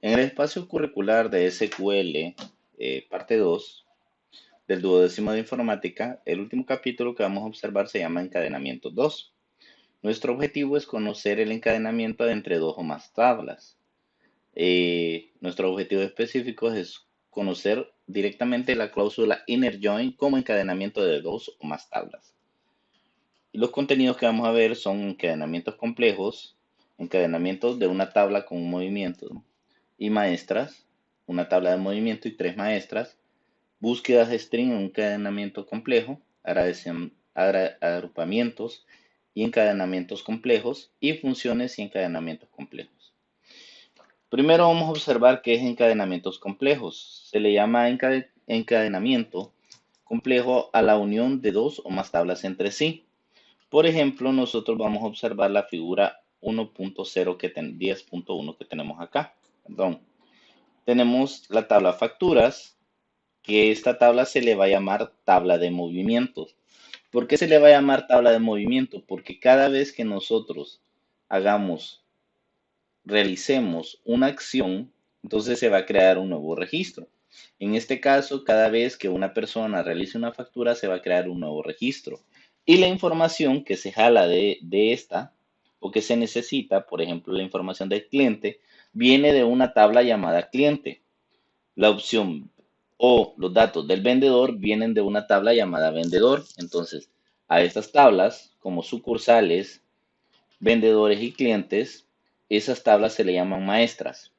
En el espacio curricular de SQL, parte 2 del duodécimo de informática, el último capítulo que vamos a observar se llama encadenamiento 2. Nuestro objetivo es conocer el encadenamiento de entre dos o más tablas. Nuestro objetivo específico es conocer directamente la cláusula inner join como encadenamiento de dos o más tablas. Y los contenidos que vamos a ver son encadenamientos complejos, encadenamientos de una tabla con un movimiento, ¿no? Y maestras, una tabla de movimiento y tres maestras, búsquedas de string en un encadenamiento complejo, agrupamientos y encadenamientos complejos y funciones y encadenamientos complejos. Primero vamos a observar qué es encadenamientos complejos. Se le llama encadenamiento complejo a la unión de dos o más tablas entre sí. Por ejemplo, nosotros vamos a observar la figura 1.0 10.1 que tenemos acá. Perdón. Tenemos la tabla facturas, que esta tabla se le va a llamar tabla de movimientos. ¿Por qué se le va a llamar tabla de movimiento? Porque cada vez que nosotros realicemos una acción, entonces se va a crear un nuevo registro. En este caso, cada vez que una persona realice una factura, se va a crear un nuevo registro. Y la información que se jala de esta o que se necesita, por ejemplo, la información del cliente, viene de una tabla llamada cliente. La opción o los datos del vendedor vienen de una tabla llamada vendedor. Entonces, a estas tablas, como sucursales, vendedores y clientes, esas tablas se le llaman maestras.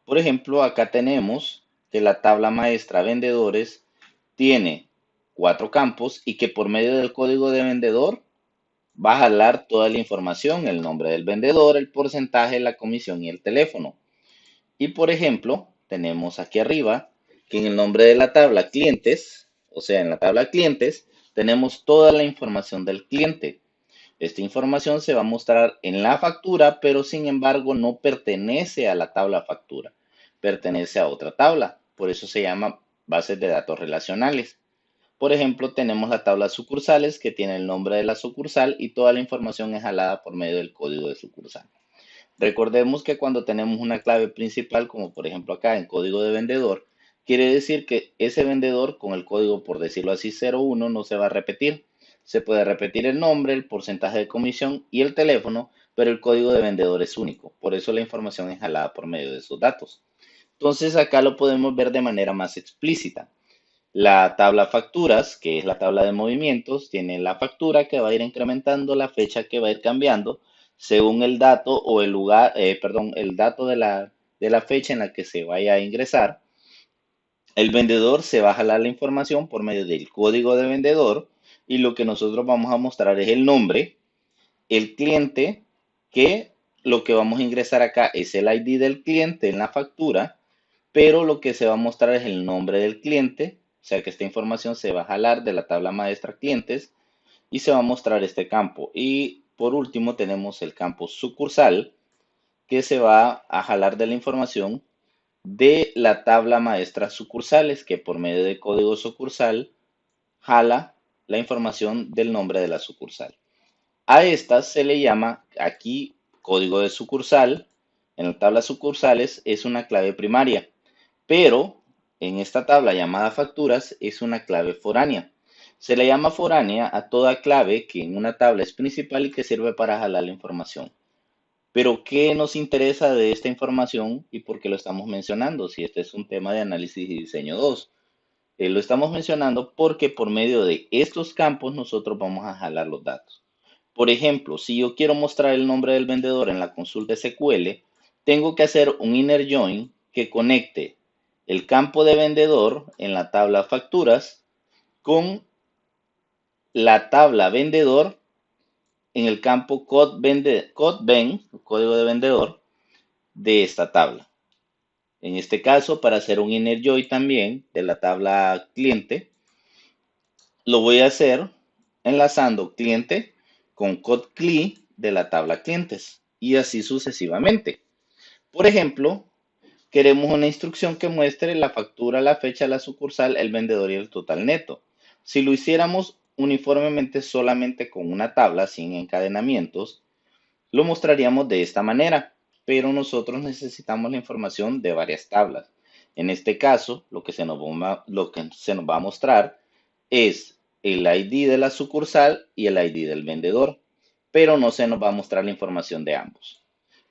Por ejemplo, acá tenemos que la tabla maestra vendedores tiene cuatro campos y que por medio del código de vendedor va a jalar toda la información, el nombre del vendedor, el porcentaje, la comisión y el teléfono. Y por ejemplo, tenemos aquí arriba que en el nombre de la tabla clientes, o sea, en la tabla clientes, tenemos toda la información del cliente. Esta información se va a mostrar en la factura, pero sin embargo no pertenece a la tabla factura, pertenece a otra tabla. Por eso se llama bases de datos relacionales. Por ejemplo, tenemos la tabla sucursales que tiene el nombre de la sucursal y toda la información es jalada por medio del código de sucursal. Recordemos que cuando tenemos una clave principal, como por ejemplo acá en código de vendedor, quiere decir que ese vendedor con el código, por decirlo así, 01 no se va a repetir. Se puede repetir el nombre, el porcentaje de comisión y el teléfono, pero el código de vendedor es único. Por eso la información es jalada por medio de esos datos. Entonces acá lo podemos ver de manera más explícita. La tabla facturas, que es la tabla de movimientos, tiene la factura que va a ir incrementando, la fecha que va a ir cambiando según el dato o el lugar, perdón, el dato de la fecha en la que se vaya a ingresar. El vendedor se va a jalar la información por medio del código de vendedor y lo que nosotros vamos a mostrar es el nombre, el cliente, que lo que vamos a ingresar acá es el ID del cliente en la factura, pero lo que se va a mostrar es el nombre del cliente, o sea que esta información se va a jalar de la tabla maestra clientes y se va a mostrar este campo. Y por último tenemos el campo sucursal que se va a jalar de la información de la tabla maestra sucursales, que por medio de código sucursal jala la información del nombre de la sucursal. A estas se le llama aquí código de sucursal. En la tabla sucursales es una clave primaria, pero en esta tabla llamada facturas es una clave foránea. Se le llama foránea a toda clave que en una tabla es principal y que sirve para jalar la información. Pero ¿qué nos interesa de esta información y por qué lo estamos mencionando? Si este es un tema de análisis y diseño 2. Lo estamos mencionando porque por medio de estos campos nosotros vamos a jalar los datos. Por ejemplo, si yo quiero mostrar el nombre del vendedor en la consulta SQL, tengo que hacer un inner join que conecte el campo de vendedor en la tabla facturas con la tabla vendedor en el campo código de vendedor de esta tabla. En este caso, para hacer un inner join también de la tabla cliente, lo voy a hacer enlazando cliente con cli de la tabla clientes y así sucesivamente. Por ejemplo, queremos una instrucción que muestre la factura, la fecha, la sucursal, el vendedor y el total neto. Si lo hiciéramos uniformemente solamente con una tabla sin encadenamientos, lo mostraríamos de esta manera. pero nosotros necesitamos la información de varias tablas. En este caso, lo que se nos va a mostrar es el ID de la sucursal y el ID del vendedor, pero no se nos va a mostrar la información de ambos.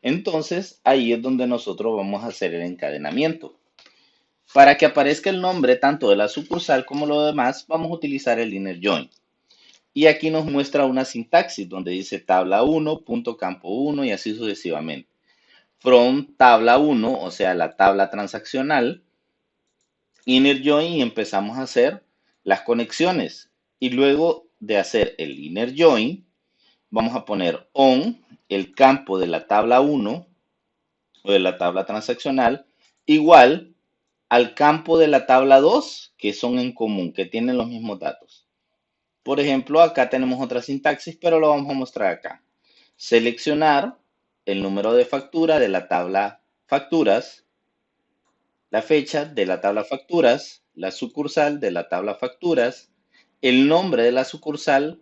Entonces, ahí es donde nosotros vamos a hacer el encadenamiento. Para que aparezca el nombre tanto de la sucursal como lo demás, vamos a utilizar el inner join. Y aquí nos muestra una sintaxis donde dice tabla 1, punto campo 1 y así sucesivamente. From tabla 1, o sea, la tabla transaccional, inner join y empezamos a hacer las conexiones. Y luego de hacer el inner join, vamos a poner on el campo de la tabla 1 o de la tabla transaccional igual al campo de la tabla 2 que son en común, que tienen los mismos datos. Por ejemplo, acá tenemos otra sintaxis, pero lo vamos a mostrar acá. Seleccionar el número de factura de la tabla facturas, la fecha de la tabla facturas, la sucursal de la tabla facturas, el nombre de la sucursal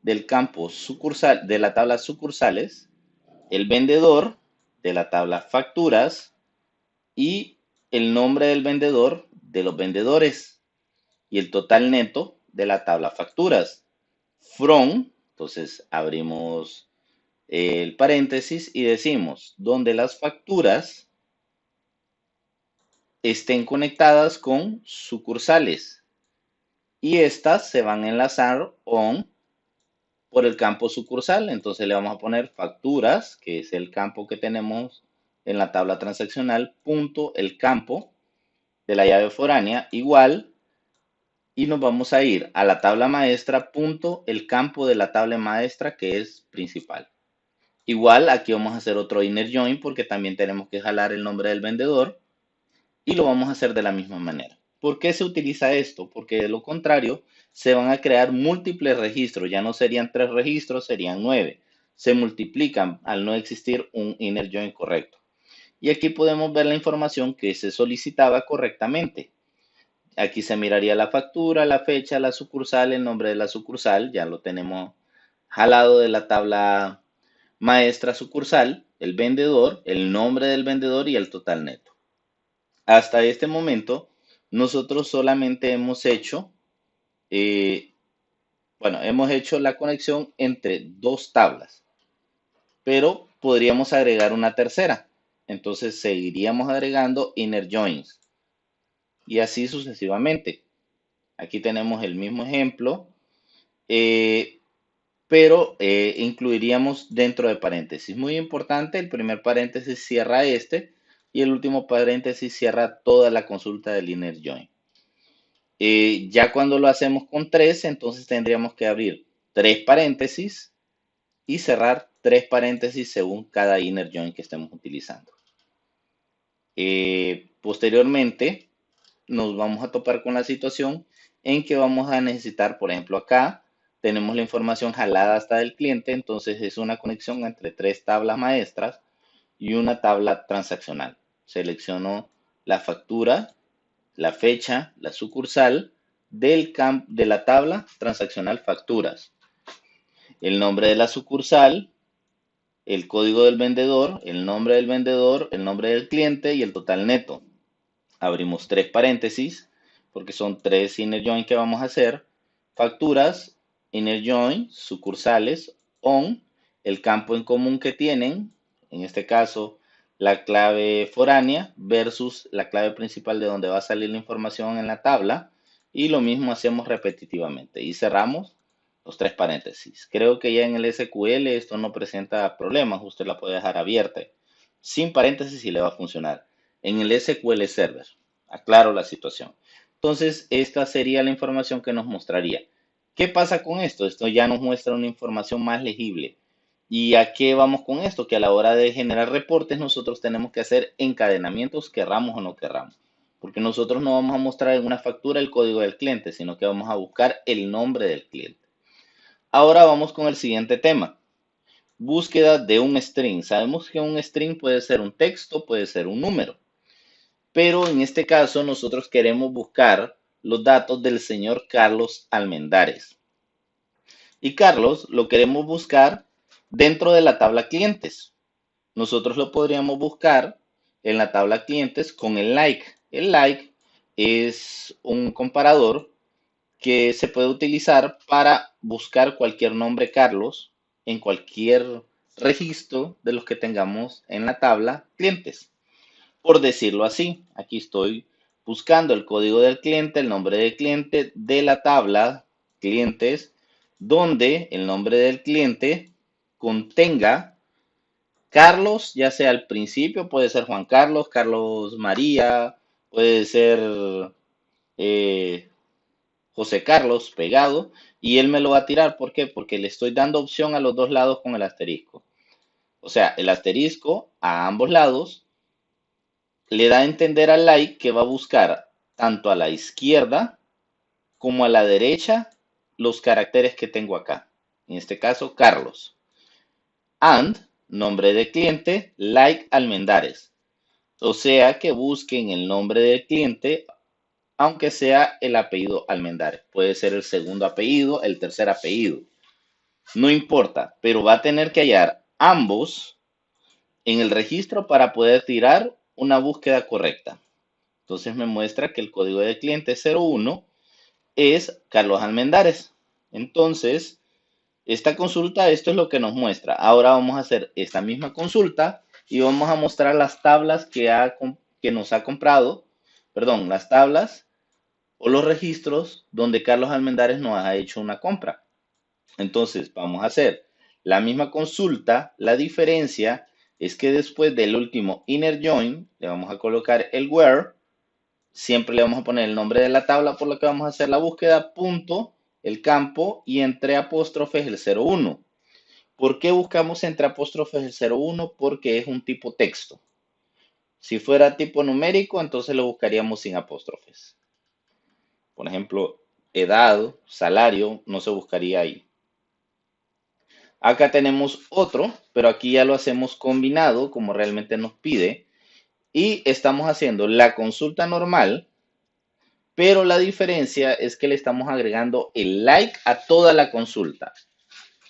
del campo sucursal de la tabla sucursales, el vendedor de la tabla facturas y el nombre del vendedor de los vendedores y el total neto de la tabla facturas. From, entonces abrimos el paréntesis y decimos donde las facturas estén conectadas con sucursales y estas se van a enlazar por el campo sucursal. Entonces le vamos a poner facturas, que es el campo que tenemos en la tabla transaccional, punto el campo de la llave foránea igual y nos vamos a ir a la tabla maestra, punto el campo de la tabla maestra que es principal. Igual aquí vamos a hacer otro inner join porque también tenemos que jalar el nombre del vendedor y lo vamos a hacer de la misma manera. ¿Por qué se utiliza esto? Porque de lo contrario se van a crear múltiples registros, ya no serían 3 registros, serían 9. Se multiplican al no existir un inner join correcto. Y aquí podemos ver la información que se solicitaba correctamente. Aquí se miraría la factura, la fecha, la sucursal, el nombre de la sucursal, ya lo tenemos jalado de la tabla maestra sucursal, el vendedor, el nombre del vendedor y el total neto. Hasta este momento, nosotros solamente eh, hemos hecho la conexión entre dos tablas, pero podríamos agregar una tercera. Entonces seguiríamos agregando inner joins y así sucesivamente. Aquí tenemos el mismo ejemplo, eh, pero incluiríamos dentro de paréntesis. Muy importante, el primer paréntesis cierra este y el último paréntesis cierra toda la consulta del inner join. Ya cuando lo hacemos con 3, entonces tendríamos que abrir 3 paréntesis y cerrar 3 paréntesis según cada inner join que estemos utilizando. Posteriormente, nos vamos a topar con la situación en que vamos a necesitar, por ejemplo, acá tenemos la información jalada hasta el cliente, entonces es una conexión entre 3 tablas maestras y una tabla transaccional. Selecciono la factura, la fecha, la sucursal de la tabla transaccional facturas, el nombre de la sucursal, el código del vendedor, el nombre del vendedor, el nombre del cliente y el total neto. Abrimos 3 paréntesis porque son 3 inner join que vamos a hacer. Facturas, inner join, sucursales, on, el campo en común que tienen, en este caso la clave foránea versus la clave principal de donde va a salir la información en la tabla. Y lo mismo hacemos repetitivamente. Y cerramos los 3 paréntesis. Creo que ya en el SQL esto no presenta problemas. Usted la puede dejar abierta. Sin paréntesis y le va a funcionar. En el SQL Server. Aclaro la situación. Entonces, esta sería la información que nos mostraría. ¿Qué pasa con esto? Esto ya nos muestra una información más legible. ¿Y a qué vamos con esto? Que a la hora de generar reportes nosotros tenemos que hacer encadenamientos, querramos o no querramos. Porque nosotros no vamos a mostrar en una factura el código del cliente, sino que vamos a buscar el nombre del cliente. Ahora vamos con el siguiente tema. Búsqueda de un string. Sabemos que un string puede ser un texto, puede ser un número. Pero en este caso nosotros queremos buscar los datos del señor Carlos Almendares. Y Carlos lo queremos buscar dentro de la tabla clientes. nosotros lo podríamos buscar en la tabla clientes con el like. El like es un comparador que se puede utilizar para buscar cualquier nombre Carlos en cualquier registro de los que tengamos en la tabla clientes. Por decirlo así, aquí estoy buscando el código del cliente, el nombre del cliente de la tabla clientes, donde el nombre del cliente contenga Carlos, ya sea al principio, puede ser Juan Carlos, Carlos María, puede ser eh, José Carlos pegado, y él me lo va a tirar. ¿Por qué? Porque le estoy dando opción a los dos lados con el asterisco. O sea, el asterisco a ambos lados le da a entender al like que va a buscar tanto a la izquierda como a la derecha los caracteres que tengo acá. En este caso, Carlos. And, nombre de cliente, like Almendares. O sea que busquen el nombre del cliente, aunque sea el apellido Almendares. Puede ser el segundo apellido, el tercer apellido. No importa, pero va a tener que hallar ambos en el registro para poder tirar una búsqueda correcta. Entonces me muestra que el código de cliente 01 es Carlos Almendares. Entonces, esta consulta, esto es lo que nos muestra. Ahora vamos a hacer esta misma consulta y vamos a mostrar las tablas que nos ha comprado, perdón, las tablas o los registros donde Carlos Almendares nos ha hecho una compra. Entonces, vamos a hacer la misma consulta. La diferencia es que después del último inner join, le vamos a colocar el where. Siempre le vamos a poner el nombre de la tabla por lo que vamos a hacer la búsqueda, punto, el campo y entre apóstrofes el 01. ¿Por qué buscamos entre apóstrofes el 01? Porque es un tipo texto. Si fuera tipo numérico, entonces lo buscaríamos sin apóstrofes. Por ejemplo, edad, salario, no se buscaría ahí. Acá tenemos otro, pero aquí ya lo hacemos combinado, como realmente nos pide. Y estamos haciendo la consulta normal, pero la diferencia es que le estamos agregando el like a toda la consulta.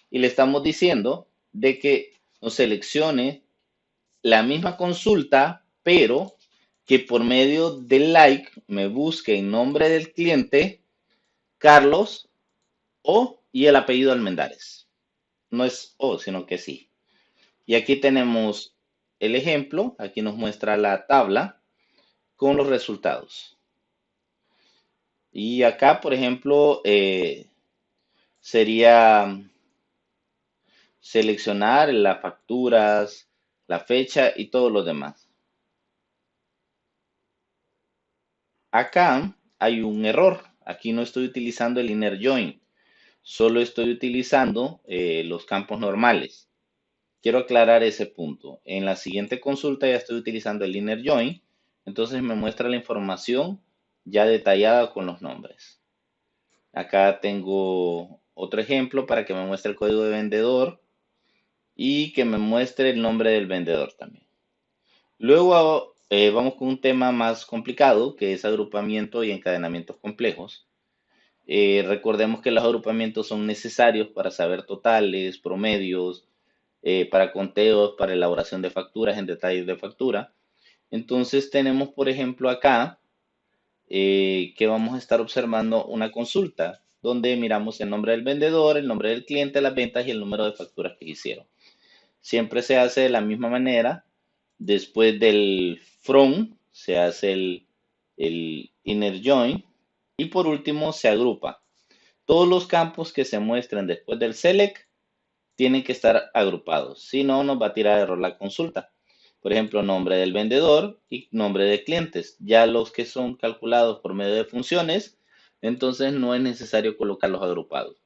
Y le estamos diciendo de que nos seleccione la misma consulta, pero que por medio del like me busque en nombre del cliente Carlos o y el apellido Almendares. No es o, sino que sí. Y aquí tenemos el ejemplo, aquí nos muestra la tabla con los resultados. Y acá, por ejemplo, sería seleccionar las facturas, la fecha y todo lo demás. Acá hay un error. Aquí no estoy utilizando el inner join. Solo estoy utilizando los campos normales. Quiero aclarar ese punto. En la siguiente consulta ya estoy utilizando el inner join. Entonces me muestra la información ya detallada con los nombres. Acá tengo otro ejemplo para que me muestre el código de vendedor y que me muestre el nombre del vendedor también. Luego vamos con un tema más complicado, que es agrupamiento y encadenamientos complejos. Recordemos que los agrupamientos son necesarios para saber totales, promedios, para conteos, para elaboración de facturas en detalles de factura. Entonces tenemos, por ejemplo, acá que vamos a estar observando una consulta donde miramos el nombre del vendedor, el nombre del cliente, las ventas y el número de facturas que hicieron. Siempre se hace de la misma manera. Después del from se hace el inner join y por último se agrupa. Todos los campos que se muestren después del select tienen que estar agrupados. Si no, nos va a tirar error la consulta. Por ejemplo, nombre del vendedor y nombre de clientes. Ya los que son calculados por medio de funciones, entonces no es necesario colocarlos agrupados.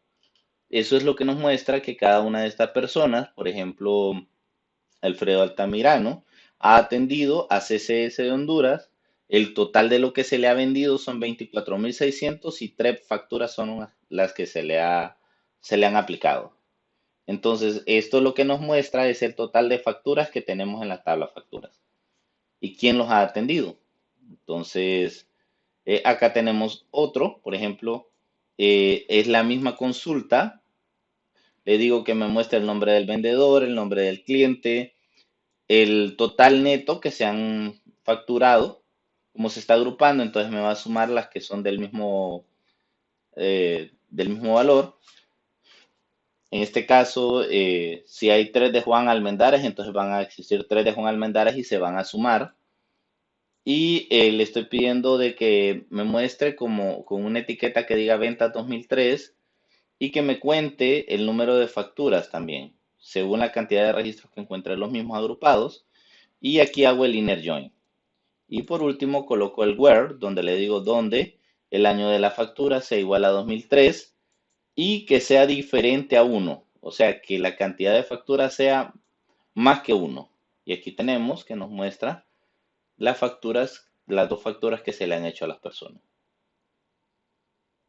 Eso es lo que nos muestra que cada una de estas personas, por ejemplo, Alfredo Altamirano, ha atendido a CCS de Honduras. El total de lo que se le ha vendido son 24.600 y 3 facturas son las que se le han aplicado. Entonces, esto lo que nos muestra es el total de facturas que tenemos en la tabla facturas y quién los ha atendido. Entonces, acá tenemos otro, por ejemplo, es la misma consulta. Le digo que me muestre el nombre del vendedor, el nombre del cliente, el total neto que se han facturado. Como se está agrupando, entonces me va a sumar las que son del mismo valor. En este caso, si hay tres de Juan Almendares, entonces van a existir tres de Juan Almendares y se van a sumar. Y le estoy pidiendo de que me muestre como con una etiqueta que diga venta 2003 y que me cuente el número de facturas también, según la cantidad de registros que encuentre los mismos agrupados. Y aquí hago el inner join. Y por último coloco el where, donde le digo donde el año de la factura sea igual a 2003 y que sea diferente a uno. O sea, que la cantidad de facturas sea más que uno. Y aquí tenemos que nos muestra las facturas, las dos facturas que se le han hecho a las personas.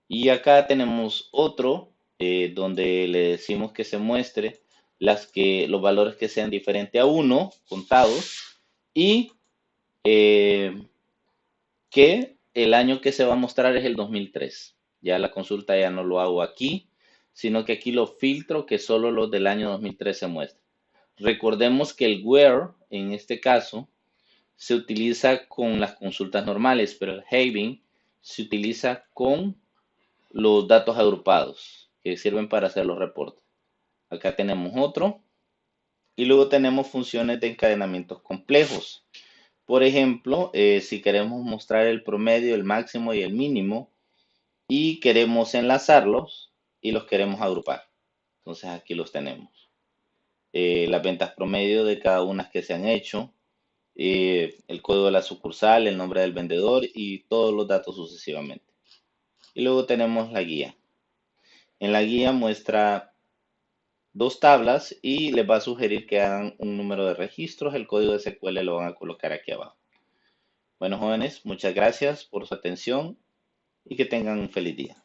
Y acá tenemos otro donde le decimos que se muestre los valores que sean diferentes a uno contados y eh, que el año que se va a mostrar es el 2003. Ya la consulta ya no lo hago aquí, sino que aquí lo filtro que solo los del año 2003 se muestren. Recordemos que el where, en este caso, se utiliza con las consultas normales, pero el having se utiliza con los datos agrupados que sirven para hacer los reportes. Acá tenemos otro y luego tenemos funciones de encadenamientos complejos. Por ejemplo, si queremos mostrar el promedio, el máximo y el mínimo y queremos enlazarlos y los queremos agrupar. Entonces aquí los tenemos. Las ventas promedio de cada una que se han hecho, el código de la sucursal, el nombre del vendedor y todos los datos sucesivamente. Y luego tenemos la guía. En la guía muestra dos tablas y les va a sugerir que hagan un número de registros. El código de SQL lo van a colocar aquí abajo. Bueno, jóvenes, muchas gracias por su atención y que tengan un feliz día.